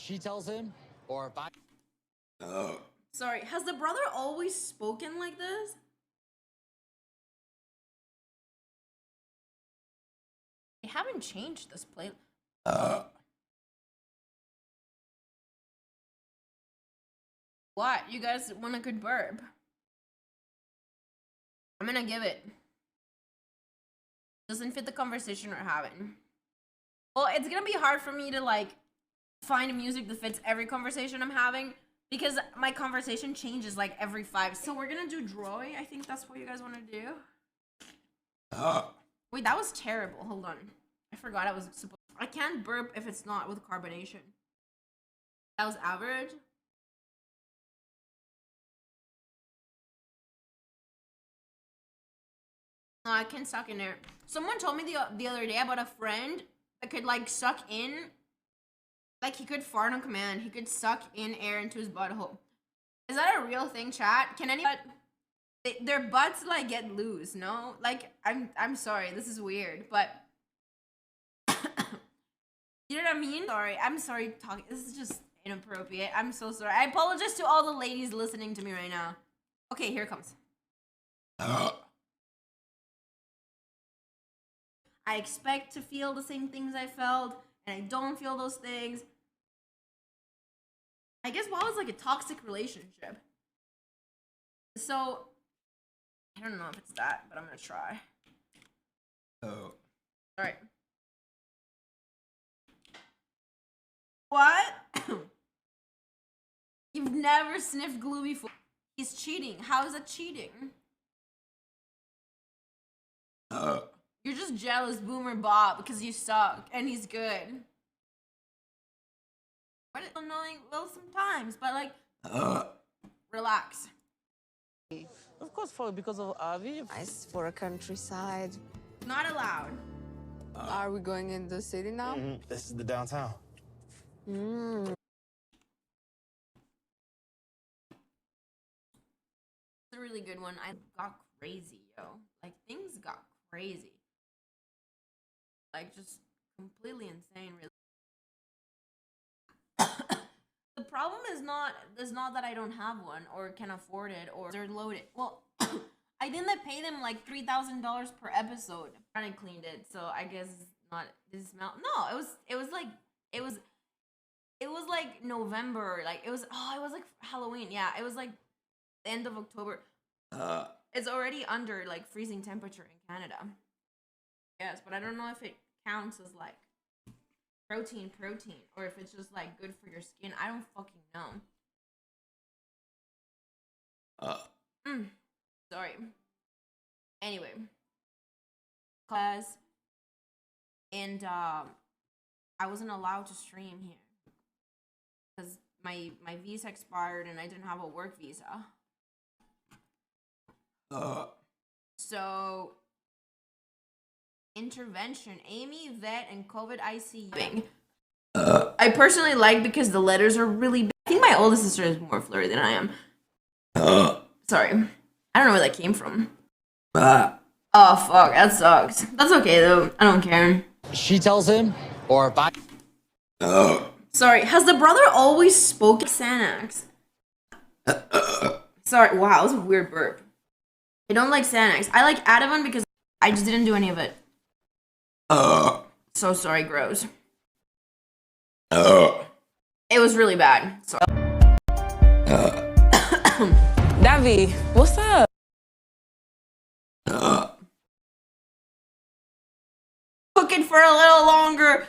she tells him, or if I... Sorry, has the brother always spoken like this? They haven't changed this play. What? You guys want a good burp? I'm gonna give it. Doesn't fit the conversation we're having. Well, it's gonna be hard for me to like find music that fits every conversation I'm having because my conversation changes like every 5. So we're gonna do drawing. I think that's what you guys want to do. Wait, that was terrible. Hold on. I forgot I was supposed. I can't burp if it's not with carbonation. That was average. No, I can suck in air. Someone told me the other day about a friend that could like suck in, like he could fart on command. He could suck in air into his butthole. Is that a real thing, chat? Can anyone? Their butts like get loose, no? Like I'm sorry, this is weird, but you know what I mean? Sorry, I'm sorry talking. This is just inappropriate. I'm so sorry. I apologize to all the ladies listening to me right now. Okay, here it comes. I expect to feel the same things I felt, and I don't feel those things. I guess WoW is like a toxic relationship. So, I don't know if it's that, but I'm gonna try. Alright. What? You've never sniffed glue before. He's cheating. How is that cheating? You're just jealous, Boomer Bob, because you suck and he's good. But it's annoying, well, sometimes, but like, relax. Of course, because of Avi. Nice for a countryside. Not allowed. Are we going in the city now? This is the downtown. It's a really good one. I got crazy, yo. Like, things got crazy. Like, just completely insane, really. The problem is not that I don't have one or can afford it or they're loaded. Well, I didn't pay them like $3,000 per episode. I cleaned it, so I guess it's not. Does it smell? No, it was like November. Like it was like Halloween. Yeah, it was like the end of October. It's already under like freezing temperature in Canada. Yes, but I don't know if it counts as like protein or if it's just like good for your skin. I don't fucking know. Sorry. Anyway, cause I wasn't allowed to stream here because my visa expired and I didn't have a work visa. So intervention, Amy, vet, and COVID ICU. I personally like because the letters are really big. I think my oldest sister is more flirty than I am. Sorry. I don't know where that came from. Oh, fuck. That sucks. That's okay, though. I don't care. She tells him, or if I... Sorry. Has the brother always spoken Xanax? Sorry. Wow, that was a weird burp. I don't like Xanax. I like Ativan because I just didn't do any of it. So sorry, gross. It was really bad. Sorry. Davi, what's up? Cook it for a little longer.